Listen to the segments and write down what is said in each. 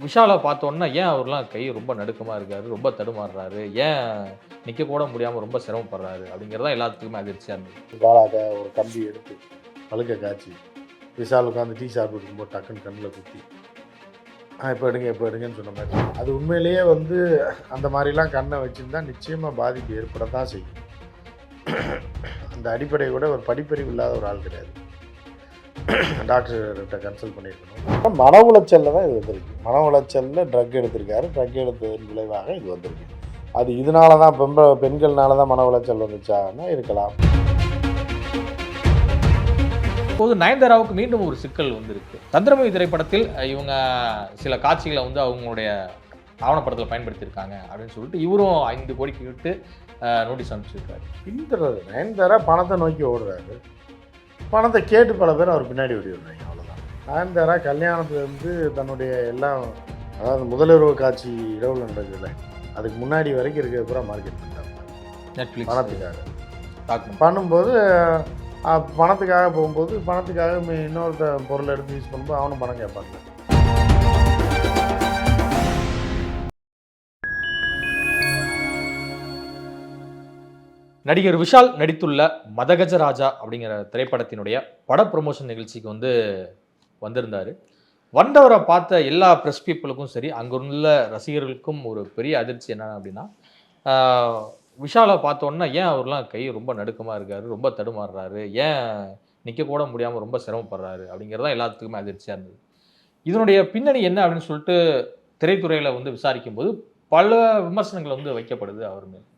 விஷாலை பார்த்தோன்னா ஏன் அவர்லாம் கை ரொம்ப நடுக்கமாக இருக்காரு, ரொம்ப தடுமாறுறாரு, ஏன் நிற்க கூட முடியாமல் ரொம்ப சிரமப்படுறாரு அப்படிங்கிறது தான் எல்லாத்துக்குமே அதிர்ச்சியாக இருந்தது. பாலாக ஒரு கம்பி எடுத்து பழுக்க காய்ச்சி விஷால் உட்காந்து டீ சாப்பிட்டு இருக்கும்போது டக்குன்னு கண்ணில் குத்தி இப்போ எடுங்க இப்போ எடுங்கன்னு சொன்ன மாதிரி அது உண்மையிலேயே வந்து அந்த மாதிரிலாம் கண்ணை வச்சுருந்தா நிச்சயமாக பாதிப்பு ஏற்பட தான் செய்யும். அந்த அடிப்படையை கூட ஒரு படிப்பறிவு இல்லாத ஒரு ஆள் கிடையாது. டாக்டர்கிட்ட கன்சல்ட் பண்ணியிருக்கணும். மன உளைச்சலில் தான் இது வந்திருக்கு. மன உளைச்சலில் ட்ரக் எடுத்திருக்காரு. ட்ரக் எடுத்ததன் விளைவாக இது வந்திருக்கு. அது இதனால தான் பெண்கள்னால தான் மன உளைச்சல் வந்துச்சான்னா இருக்கலாம். இப்போது நயன்தாராவுக்கு மீண்டும் ஒரு சிக்கல் வந்திருக்கு. சந்திரமுகி திரைப்படத்தில் இவங்க சில காட்சிகளை வந்து அவங்களுடைய ஆவணப்படத்தில் பயன்படுத்தியிருக்காங்க அப்படின்னு சொல்லிட்டு இவரும் 5 கோடிக்கு விட்டு நோட்டீஸ் அனுப்பிச்சிருக்காரு. பின்தொடர் நயன்தாரா பணத்தை நோக்கி ஓடுறாரு. பணத்தை கேட்டு பல பேர் அவர் பின்னாடி ஓடி விடுறாங்க. அவ்வளோதான். நயன்தாரா கல்யாணத்துலேருந்து தன்னுடைய எல்லாம், அதாவது முதலுறவு காட்சி இரவில் நடக்குதுல்ல, அதுக்கு முன்னாடி வரைக்கும் இருக்கிற பூரா மார்க்கெட் பண்ணிட்டாங்க நெட்ஃப்ளிக்ஸ் பணத்துக்காக. பண்ணும்போது பணத்துக்காக போகும்போது பணத்துக்காக இன்னொருத்த பொருளை எடுத்து யூஸ் பண்ணும்போது அவனும் பணம் கேட்பாங்க. நடிகர் விஷால் நடித்துள்ள மதகஜராஜா அப்படிங்கிற திரைப்படத்தினுடைய பட ப்ரொமோஷன் நிகழ்ச்சிக்கு வந்திருந்தார். வந்தவரை பார்த்த எல்லா ப்ரெஸ் பீப்புளுக்கும் சரி, அங்குள்ள ரசிகர்களுக்கும் ஒரு பெரிய அதிர்ச்சி என்ன அப்படின்னா, விஷாலை பார்த்தோன்னா ஏன் அவர்லாம் கை ரொம்ப நடுக்கமாக இருக்காரு, ரொம்ப தடுமாறுறாரு, ஏன் நிற்க கூட முடியாமல் ரொம்ப சிரமப்படுறாரு அப்படிங்கிறது தான் எல்லாத்துக்குமே அதிர்ச்சியாக இருந்தது. இதனுடைய பின்னணி என்ன அப்படின்னு சொல்லிட்டு திரைத்துறையில் விசாரிக்கும் போது பல விமர்சனங்கள் வைக்கப்படுது அவர் மேல்.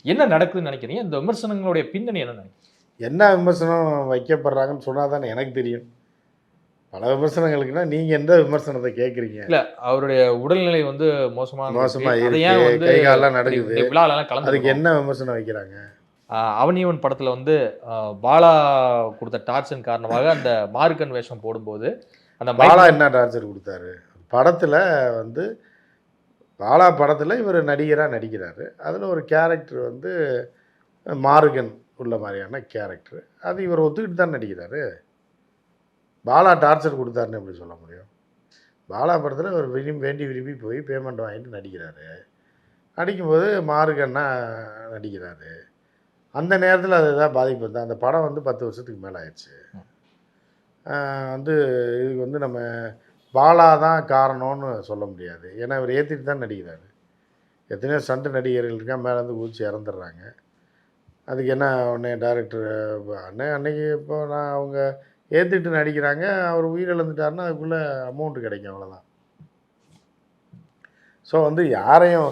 என்ன நடக்குதுன்னு நினைக்கிறீங்க? இந்த விமர்சனங்களுடைய பின்னணி என்ன நினைக்கிறீங்க? என்ன விமர்சனம் வைக்கப்படுறாங்கன்னு சொன்னால் தானே எனக்கு தெரியும். பல விமர்சனங்களுக்குன்னா நீங்கள் எந்த விமர்சனத்தை கேட்குறீங்க? இல்லை, அவருடைய உடல்நிலை மோசமாக இருக்கு, கை காலெல்லாம் நடக்குது, விழாலாம் கலந்து, அதுக்கு என்ன விமர்சனம் வைக்கிறாங்க? அவனியவன் படத்தில் பாலா கொடுத்த டார்ச்சர் காரணமாக அந்த மார்க்கன் வேஷம் போடும்போது அந்த பாலா என்ன டார்ச்சர் கொடுத்தாரு? படத்தில் பாலா படத்தில் இவர் நடிகராக நடிக்கிறாரு. அதில் ஒரு கேரக்டர் மார்கன் உள்ள மாதிரியான கேரக்டர். அது இவர் ஒத்துக்கிட்டு தான் நடிக்கிறாரு. பாலா டார்ச்சர் கொடுத்தாருன்னு எப்படி சொல்ல முடியும்? பாலா படத்தில் அவர் விரும்பி போய் பேமெண்ட் வாங்கிட்டு நடிக்கிறாரு. நடிக்கும்போது மார்கன்னா நடிக்கிறாரு. அந்த நேரத்தில் அது எதாவது பாதிப்பு தான். அந்த படம் 10 வருஷத்துக்கு மேலே ஆயிடுச்சு. இதுக்கு நம்ம பாலா தான் காரணம்னு சொல்ல முடியாது. ஏன்னா இவர் ஏற்றிட்டு தான் நடிக்கிறாரு. எத்தனையோ சண்டை நடிகர்கள் இருக்கா, மேலேருந்து குதிச்சு இறந்துடுறாங்க. அதுக்கு என்ன உடனே டேரக்டர் அன்னைக்கு இப்போ அவங்க ஏற்றிட்டு நடிக்கிறாங்க, அவர் உயிரிழந்துட்டாருன்னா அதுக்குள்ளே அமௌண்ட்டு கிடைக்கும், அவ்வளோதான். ஸோ யாரையும்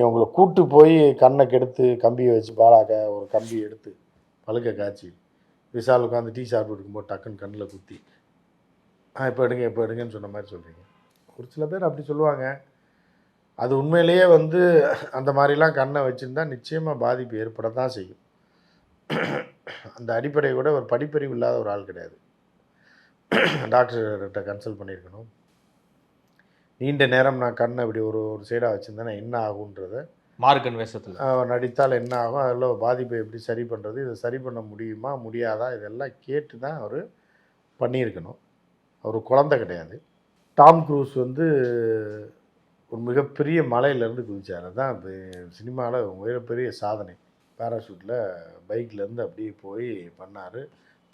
உங்களை கூட்டு போய் கண்ணை கெடுத்து கம்பியை வச்சு பாலாக்க ஒரு கம்பி எடுத்து பழுக்க காய்ச்சி விஷால் உட்காந்து டீ சாப்பிட்டு இருக்கும்போது டக்குன்னு கண்ணில் குத்தி இப்போ எடுங்கன்னு சொன்ன மாதிரி சொல்கிறீங்க. ஒரு சில பேர் அப்படி சொல்லுவாங்க. அது உண்மையிலேயே அந்த மாதிரிலாம் கண்ணை வச்சுருந்தா நிச்சயமாக பாதிப்பு ஏற்பட தான் செய்யும். அந்த அடிப்படையை கூட ஒரு படிப்பறிவு இல்லாத ஒரு ஆள் கிடையாது. டாக்டர்கிட்ட கன்சல்ட் பண்ணியிருக்கணும். நீண்ட நேரம் நான் கண்ணை இப்படி ஒரு சைடாக வச்சுருந்தேன்னா என்ன ஆகுன்றத, மார்கன் வேஷத்தில் நடித்தால் என்ன ஆகும், அதில் பாதிப்பை எப்படி சரி பண்ணுறது, இதை சரி பண்ண முடியுமா முடியாதா, இதெல்லாம் கேட்டு தான் அவர் பண்ணியிருக்கணும். அவர் குழந்தை கிடையாது. டாம் க்ரூஸ் ஒரு மிகப்பெரிய மலையிலேருந்து குதிச்சார். அதுதான் இப்போ சினிமாவில் மிகப்பெரிய சாதனை. பேராஷூட்டில் பைக்லேருந்து அப்படியே போய் பண்ணார்.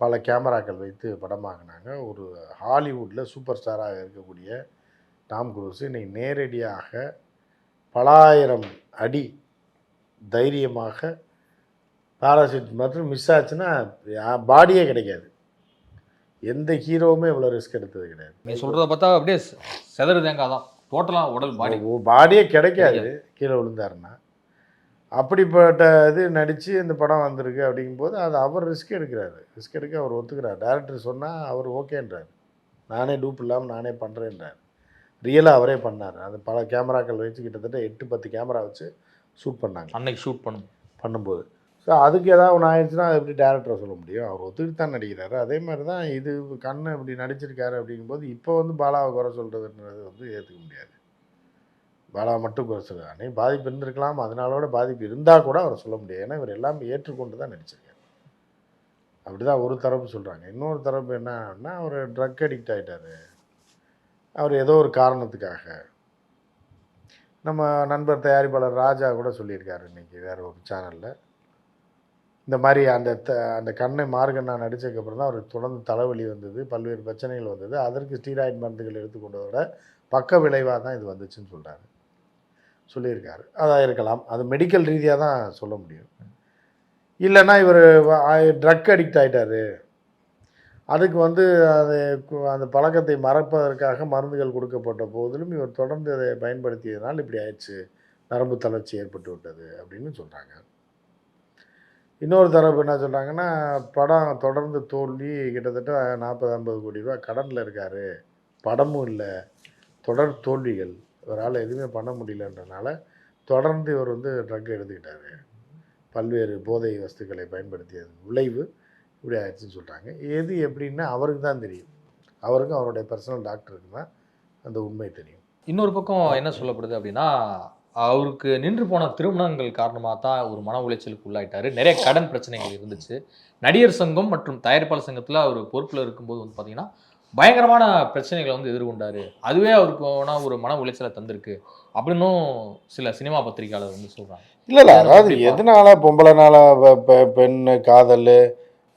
பல கேமராக்கள் வைத்து படமாகினாங்க. ஒரு ஹாலிவுட்டில் சூப்பர் ஸ்டாராக இருக்கக்கூடிய டாம் க்ரூஸ் இன்றைக்கி நேரடியாக பலாயிரம் அடி தைரியமாக பேராஷூட் மற்றும் மிஸ் ஆச்சுன்னா பாடியே கிடைக்காது. எந்த ஹீரோவுமே இவ்வளோ ரிஸ்க் எடுத்தது கிடையாது. நீ சொல்கிறத பார்த்தா அப்படியே செதறு தேங்காய் தான் டோட்டலாக உடல் பாடியே கிடைக்காது கீழே விழுந்தாருன்னா. அப்படிப்பட்ட இது நடித்து இந்த படம் வந்திருக்கு அப்படிங்கும்போது அது அவர் ரிஸ்க் எடுக்கிறாரு. ரிஸ்க் எடுக்க அவர் ஒத்துக்கிறார். டைரக்டர் சொன்னால் அவர் ஓகேன்றார். நானே டூப் இல்லாமல் நானே பண்ணுறேன்றார். ரியலாக அவரே பண்ணார். அது பல கேமராக்கள் வச்சு கிட்டத்தட்ட 8-10 கேமரா வச்சு ஷூட் பண்ணாங்க அன்னைக்கு. ஷூட் பண்ணும்போது ஸோ அதுக்கு ஏதாவது ஒன்று ஆயிடுச்சுன்னா அது எப்படி டேரக்டரை சொல்ல முடியும்? அவர் ஒத்துக்கிட்டு தான் நடிக்கிறாரு. அதே மாதிரி தான் இது கண்ணை இப்படி நடிச்சிருக்காரு அப்படிங்கும்போது இப்போ பாலாவை குறை சொல்கிறதுன்றது ஏற்றுக்க முடியாது. பாலாவை மட்டும் குறை சொல்ல அன்னைக்கு பாதிப்பு இருந்திருக்கலாம், அதனாலோட பாதிப்பு இருந்தால் கூட அவரை சொல்ல முடியாது. ஏன்னா இவர் எல்லாமே ஏற்றுக்கொண்டு தான் நடிச்சிருக்காரு. அப்படி தான் ஒரு தரப்பு சொல்கிறாங்க. இன்னொரு தரப்பு என்னன்னா அவர் ட்ரக் அடிக்ட் ஆகிட்டார். அவர் ஏதோ ஒரு காரணத்துக்காக நம்ம நண்பர் தயாரிப்பாளர் ராஜா கூட சொல்லியிருக்காரு இன்றைக்கி வேறு ஒரு சேனலில். இந்த மாதிரி அந்த கண்ணை மார்கண்ணா நடித்ததுக்கப்புறம் தான் அவருக்கு தொடர்ந்து தலைவலி வந்தது, பல்வேறு பிரச்சனைகள் வந்தது. அதற்கு ஸ்டீராய்டு மருந்துகள் எடுத்துக்கொண்டதோட பக்க விளைவாக தான் இது வந்துச்சுன்னு சொல்லியிருக்காரு. அதாக இருக்கலாம். அது மெடிக்கல் ரீதியாக தான் சொல்ல முடியும். இல்லைன்னா இவர் ட்ரக் அடிக்ட் ஆகிட்டார், அதுக்கு அந்த பழக்கத்தை மறப்பதற்காக மருந்துகள் கொடுக்கப்பட்ட போதிலும் இவர் தொடர்ந்து அதை பயன்படுத்தியதனால் இப்படி ஆயிடுச்சு, நரம்பு தளர்ச்சி ஏற்பட்டு விட்டது அப்படின்னு சொல்கிறாங்க. இன்னொரு தரப்பு என்ன சொல்கிறாங்கன்னா, படம் தொடர்ந்து தோல்வி, கிட்டத்தட்ட 40-50 கோடி ரூபா கடனில் இருக்கார், படமும் இல்லை, தொடர் தோல்விகள், இவரால் எதுவுமே பண்ண முடியலன்றனால தொடர்ந்து இவர் ட்ரக் எடுத்துக்கிட்டார், பல்வேறு போதை வஸ்துக்களை பயன்படுத்தியது விளைவு இப்படி ஆயிடுச்சுன்னு சொல்கிறாங்க. எது எப்படின்னா அவருக்கு தான் தெரியும், அவருக்கும் அவருடைய பர்சனல் டாக்டருக்கு தான் அந்த உண்மை தெரியும். இன்னொரு பக்கம் என்ன சொல்லப்படுது அப்படின்னா, அவருக்கு நின்று போன திருமணங்கள் காரணமாக தான் ஒரு மன உளைச்சலுக்கு உள்ளாயிட்டாரு. நிறைய கடன் பிரச்சனைகள் இருந்துச்சு. நடிகர் சங்கம் மற்றும் தயாரிப்பாளர் சங்கத்தில் அவர் பொறுப்பில் இருக்கும்போது பார்த்தீங்கன்னா பயங்கரமான பிரச்சனைகளை எதிர்கொண்டாரு. அதுவே அவருக்கு ஒரு மன உளைச்சலை தந்திருக்கு அப்படின்னும் சில சினிமா பத்திரிகையாளர் சொல்கிறாங்க. இல்லை அதாவது எதனால பொம்பளைனால பெண் காதல்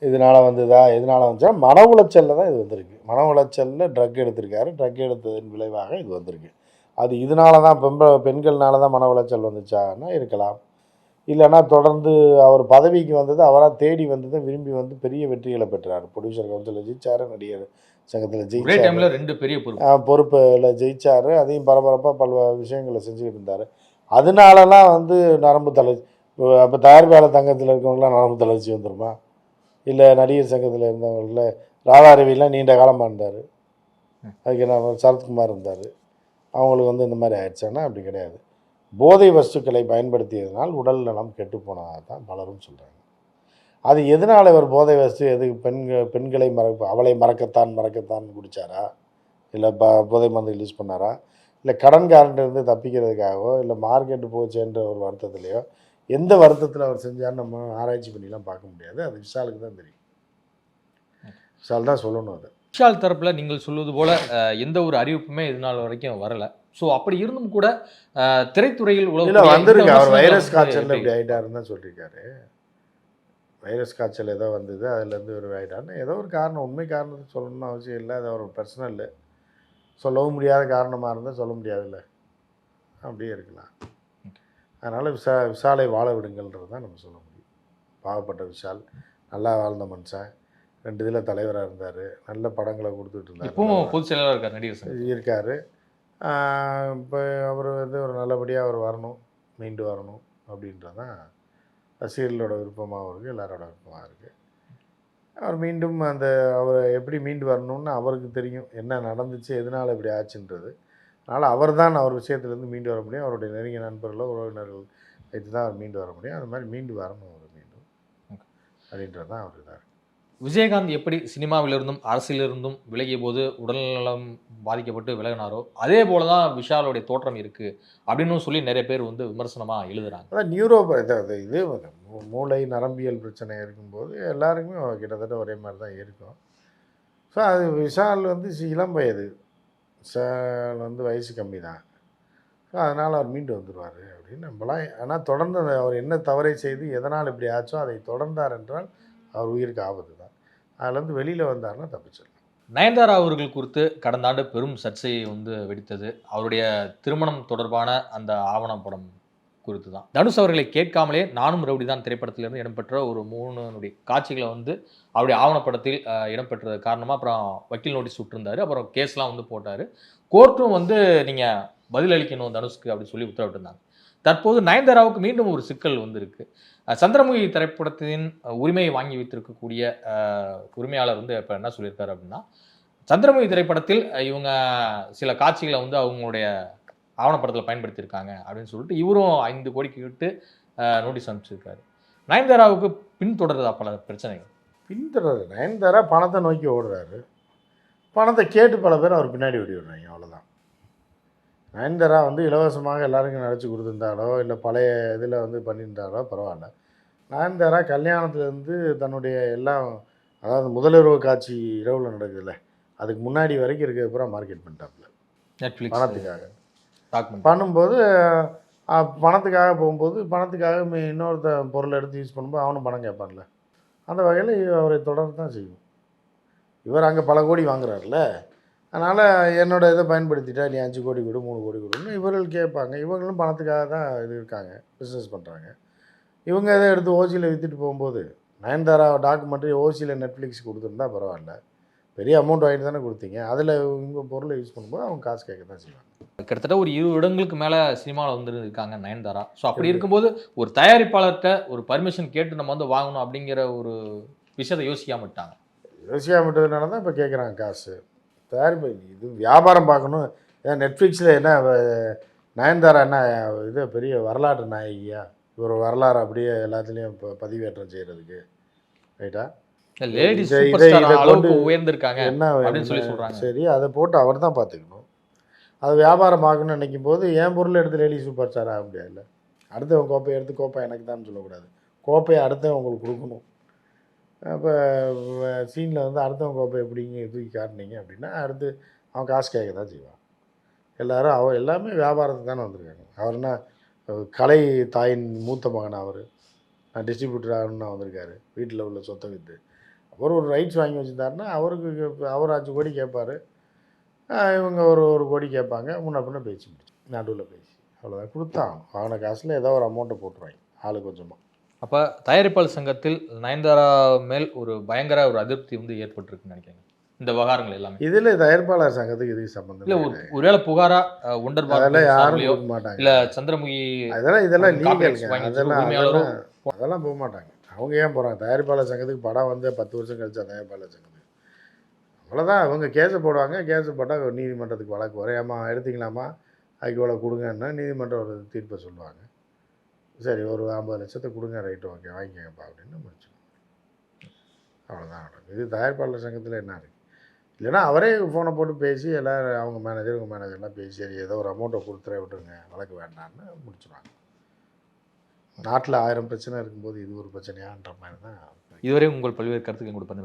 இதனால் வந்ததா, எதனால் வந்துச்சா, மன உளைச்சலில் தான் இது வந்திருக்கு. மன உளைச்சலில் ட்ரக் எடுத்திருக்காரு, ட்ரக் எடுத்ததன் விளைவாக இது வந்திருக்கு. அது இதனால தான் பெண்கள்னால தான் மன உளைச்சல் வந்துச்சான்னா இருக்கலாம். இல்லைன்னா தொடர்ந்து அவர் பதவிக்கு வந்தது, அவராக தேடி வந்தது, விரும்பி பெரிய வெற்றிகளை பெற்றார். ப்ரொடியூசர் கவுன்சிலில் ஜெயிச்சார், நடிகர் சங்கத்தில் ஜெயிச்சார், 2 பெரிய பொறுப்பில் ஜெயிச்சார். அதையும் பரபரப்பாக பல விஷயங்களை செஞ்சுக்கிட்டு இருந்தார். அதனாலலாம் நரம்பு தளர்ச்சி. அப்போ தயாரிப்பாளர் தங்கத்தில் இருக்கவங்களாம் நரம்பு தளர்ச்சி வந்துடுமா? இல்லை நடிகர் சங்கத்தில் இருந்தவங்களில் ராதாரவிலாம் நீண்ட காலமாக இருந்தார், அதுக்கு நம்ம சரத்குமார் இருந்தார், அவங்களுக்கு இந்த மாதிரி ஆயிடுச்சானா அப்படி கிடையாது. போதை வஸ்துக்களை பயன்படுத்தியதனால் உடல் நலம் கெட்டு போனதாக தான் பலரும் சொல்கிறாங்க. அது எதனால் இவர் போதை வஸ்து பெண்களை அவளை மறக்கத்தான் குடித்தாரா, இல்லை போதை மருந்து யூஸ் பண்ணாரா, இல்லை கடன்காரன்ட்டு தப்பிக்கிறதுக்காகவோ, இல்லை மார்க்கெட்டு போச்சேன்ற ஒரு வருத்தத்துலையோ, எந்த வருத்தத்தில் அவர் செஞ்சார்னு நம்ம ஆராய்ச்சி பண்ணிலாம் பார்க்க முடியாது. அது விஷாலுக்கு தான் தெரியும். விஷால் தான் சொல்லணும். அது விஷால் தரப்பில் நீங்கள் சொல்வது போல எந்த ஒரு அறிவிப்புமே இது நாள் வரைக்கும் வரலை. ஸோ அப்படி இருந்தும் கூட திரைத்துறையில் வந்திருக்கு. அவர் வைரஸ் காய்ச்சல் இப்படி ஆகிட்டாருன்னு தான் சொல்லியிருக்காரு. வைரஸ் காய்ச்சல் ஏதோ வந்தது, அதுலேருந்து ஒரு ஆகிட்டாருன்னு ஏதோ ஒரு காரணம், உண்மை காரணத்தை சொல்லணும்னு அவசியம் இல்லை. அது ஒரு பர்சனல், சொல்லவும் முடியாத காரணமாக இருந்தால் சொல்ல முடியாதுல்ல, அப்படியே இருக்கலாம். அதனால் விஷாலை வாழ விடுங்கள்ன்றது தான் நம்ம சொல்ல முடியும். பாவப்பட்ட விஷால் நல்லா வாழ்ந்த மனுஷன், 2 இதில் தலைவராக இருந்தார், நல்ல படங்களை கொடுத்துட்டு இருந்தார், இப்போவும் பொதுச் செயலாளர் இருக்கார், நடிகர் இருக்கார். இப்போ அவர் ஒரு நல்லபடியாக அவர் வரணும், மீண்டு வரணும் அப்படின்றது தான் ரசிகர்களோட விருப்பமாகவும் இருக்குது, எல்லாரோட விருப்பமாக இருக்குது. அவர் மீண்டும் அவர் எப்படி மீண்டு வரணும்னு அவருக்கு தெரியும், என்ன நடந்துச்சு, எதனால் இப்படி ஆச்சுன்றது. அதனால் அவர் விஷயத்துலேருந்து மீண்டு வர முடியும். அவருடைய நெருங்கிய நண்பர்களோ உறவினர்கள் வைத்து தான் அவர் மீண்டு வர முடியும். அது மாதிரி மீண்டு வரணும் அவர் மீண்டும் அப்படின்றது தான் அவர் இதாக. விஜயகாந்த் எப்படி சினிமாவிலிருந்தும் அரசியலிருந்தும் விலகிய போது உடல்நலம் பாதிக்கப்பட்டு விலகினாரோ அதே போல தான் விஷாலுடைய தோற்றம் இருக்குது அப்படின்னு சொல்லி நிறைய பேர் விமர்சனமாக எழுதுகிறாங்க. அதான் நியூரோ இது மூளை நரம்பியல் பிரச்சனை இருக்கும்போது எல்லாருக்குமே கிட்டத்தட்ட ஒரே மாதிரி தான் இருக்கும். ஸோ அது விஷால் இளம் வயது, விஷால் வயசு கம்மி தான். ஸோ அதனால் அவர் மீண்டு வந்துடுவார் அப்படின்னு நம்பலாம். ஆனால் தொடர்ந்து அவர் என்ன தவறை செய்து எதனால் இப்படி ஆச்சோ அதை தொடர்ந்தார் என்றால் அவர் உயிருக்கு ஆபத்து தான். அதுலேருந்து வெளியில் வந்தார்னா தப்பிச்சிடலாம். நயன்தாரா அவர்கள் குறித்து கடந்த ஆண்டு பெரும் சர்ச்சையை வெடித்தது அவருடைய திருமணம் தொடர்பான அந்த ஆவணப்படம் குறித்து தான். தனுஷ் அவர்களை கேட்காமலே நானும் ரவுடி தான் திரைப்படத்திலிருந்து இடம்பெற்ற ஒரு 3 காட்சிகளை அவருடைய ஆவணப்படத்தில் இடம்பெற்றது காரணமாக அப்புறம் வக்கீல் நோட்டீஸ் விட்டுருந்தாரு. அப்புறம் கேஸ்லாம் போட்டார். கோர்ட்டும் நீங்கள் பதிலளிக்கணும் தனுஷ்க்கு அப்படின்னு சொல்லி உத்தரவிட்டிருந்தாங்க. தற்போது நயன்தாராவுக்கு மீண்டும் ஒரு சிக்கல் இருக்கு. சந்திரமுகி திரைப்படத்தின் உரிமையை வாங்கி வைத்திருக்கக்கூடிய உரிமையாளர் இப்போ என்ன சொல்லியிருக்காரு அப்படின்னா, சந்திரமுகி திரைப்படத்தில் இவங்க சில காட்சிகளை அவங்களுடைய ஆவணப்படத்தில் பயன்படுத்தியிருக்காங்க அப்படின்னு சொல்லிட்டு இவரும் 5 கோடிக்கு விட்டு நோட்டீஸ் அனுப்பிச்சிருக்காரு. நயன்தாராவுக்கு பின்தொடருதா பல பிரச்சனைகள்? பின்தொடருது. நயன்தாரா பணத்தை நோக்கி ஓடுறாரு, பணத்தை கேட்டு பல பேர் அவர் பின்னாடி ஓடி விடுறாங்க, அவ்வளோதான். நயன்தாரா இலவசமாக எல்லாருக்கும் நடிச்சு கொடுத்துருந்தாலோ இல்லை பழைய இதில் பண்ணியிருந்தாலோ பரவாயில்ல. நயன்தாரா கல்யாணத்துலேருந்து தன்னுடைய எல்லாம், அதாவது முதலிரவு காட்சி இரவில் நடக்குதுல்ல, அதுக்கு முன்னாடி வரைக்கும் இருக்கிற பூரா மார்க்கெட் பண்ணிட்டாப்புல நெட்ஃப்ளிக்ஸ் பணத்துக்காக. டாக்குமெண்ட் பண்ணும்போது பணத்துக்காக போகும்போது பணத்துக்காக இன்னொருத்த பொருளை எடுத்து யூஸ் பண்ணும்போது அவனும் பணம் கேட்பான்ல. அந்த வகையில் அவரை தொடர்ந்து தான் செய்யும். இவர் அங்கே பல கோடி வாங்குறாருல, அதனால் என்னோட இதை பயன்படுத்திட்டா நீ 5 கோடி கொடு 3 கோடி கொடுன்னு இவர்கள் கேட்பாங்க. இவங்களும் பணத்துக்காக தான் இது இருக்காங்க, பிஸ்னஸ் பண்ணுறாங்க. இவங்க இதை எடுத்து ஓசியில் விற்றுட்டு போகும்போது நயன்தாரா டாக்குமெண்ட்ரி ஓசியில் நெட்ஃப்ளிக்ஸ் கொடுத்துருந்தா பரவாயில்ல, பெரிய அமௌண்ட் வாங்கிட்டு தானே கொடுத்தீங்க, அதில் உங்கள் பொருளை யூஸ் பண்ணும்போது அவங்க காசு கேட்க தான் செய்வாங்க. கிட்டத்தட்ட ஒரு 20 வருடங்களுக்கு மேலே சினிமாவில் வந்துருக்காங்க நயன்தாரா. ஸோ அப்படி இருக்கும்போது ஒரு தயாரிப்பாளர்கிட்ட ஒரு பர்மிஷன் கேட்டு நம்ம வந்து வாங்கணும் அப்படிங்கிற ஒரு விஷயத்தை யோசிக்காம விட்டாங்க. யோசிக்காம விட்டதுனால தான் இப்போ கேட்குறாங்க காசு. தயாரிப்பு இது வியாபாரம் பார்க்கணும். ஏன் நெட்ஃப்ளிக்ஸில் என்ன நயன்தாரா என்ன இது பெரிய வரலாற்று நாயகியா? இவர் வரலாறு அப்படியே எல்லாத்துலேயும் இப்போ பதிவேற்றம் செய்கிறதுக்கு ரைட்டா? லேடிஸ் சூப்பர் ஸ்டார் அளவுக்கு உயர்ந்திருக்காங்க என்ன அப்படின்னு சொல்லி சொல்றாங்க. சரி, அதை போட்டு அவர் தான் பார்த்துக்கணும். அது வியாபாரம் ஆகணும்னு நினைக்கும் போது என் பொருளை எடுத்து லேடி சூப்பர் ஸ்டார் ஆக முடியாதுல்ல. அடுத்தவன் கோப்பையை எடுத்து கோப்பை எனக்கு தான் சொல்லக்கூடாது, கோப்பையை அடுத்தவன் உங்களுக்கு கொடுக்கணும். அப்போ சீனில் வந்து அடுத்தவன் கோப்பை எப்படிங்க தூக்கி காட்டினீங்க அப்படின்னா அடுத்து அவன் காசு கேட்க தான் செய்வான். எல்லோரும் எல்லாமே வியாபாரத்துக்கு தானே வந்திருக்காங்க. அவர்னா கலை தாயின் மூத்த மகன், அவர் நான் டிஸ்ட்ரிபியூட்டர் ஆகணும்னு வந்திருக்காரு. வீட்டில் உள்ள சொத்தை விற்று அவர் ஒரு ரைட்ஸ் வாங்கி வச்சுருந்தாருன்னா அவருக்கு அவர் 5 கோடி கேட்பார், இவங்க ஒரு கோடி கேட்பாங்க. முன்ன பின்ன பேசி முடிச்சு நடுவில் பேசி அவ்வளோதான் கொடுத்தாங்க. வாங்கின காசில் ஏதோ ஒரு அமௌண்ட்டை போட்டுருவாங்க ஆளு கொஞ்சமாக. அப்போ தயாரிப்பாளர் சங்கத்தில் நயன்தாரா மேல் ஒரு பயங்கர ஒரு அதிருப்தி வந்து ஏற்பட்டிருக்குன்னு நினைக்கிறேன் இந்த விவகாரங்கள் எல்லாமே. இதில் தயாரிப்பாளர் சங்கத்துக்கு இதுக்கு சம்பந்தம் இல்லை, ஒருவேளை புகாரா ஒண்டர் அதெல்லாம் யாரும் போக மாட்டாங்க. இல்லை சந்திரமுகி இதெல்லாம் லீகல், அதெல்லாம் போக மாட்டாங்க. அவங்க ஏன் போகிறாங்க? தயாரிப்பாளர் சங்கத்துக்கு படம் வந்து 10 வருஷம் கழிச்சா தயாரிப்பாளர் சங்கத்துக்கு அவ்வளோதான். அவங்க கேஸை போடுவாங்க, கேஸை போட்டால் நீதிமன்றத்துக்கு வழக்கு வரும். ஏமா எடுத்தீங்களாம்மா அதுக்கு இவ்வளோ கொடுங்கன்னா நீதிமன்றம் ஒரு தீர்ப்பை சொல்லுவாங்க. சரி ஒரு 50 லட்சத்தை கொடுங்க, ரைட்டு ஓகே வாங்கிக்கங்கப்பா அப்படின்னு முடிச்சிடும். அவ்வளோதான். இது தயாரிப்பாளர் சங்கத்தில் என்ன இருக்குது? இல்லைன்னா அவரே ஃபோனை போட்டு பேசி எல்லோரும் அவங்க மேனேஜர் உங்கள் மேனேஜர்லாம் பேசி சரி ஏதோ ஒரு அமௌண்ட்டை கொடுத்துற விட்டுருங்க, வழக்கு வேண்டான்னு முடிச்சுடுவாங்க. நாட்டில் 1000 பிரச்சனை இருக்கும்போது இது ஒரு பிரச்சனையான்ற மாதிரி தான். இதுவரை உங்கள் பல்வேறு கருத்துக்கள் கூட பண்ணி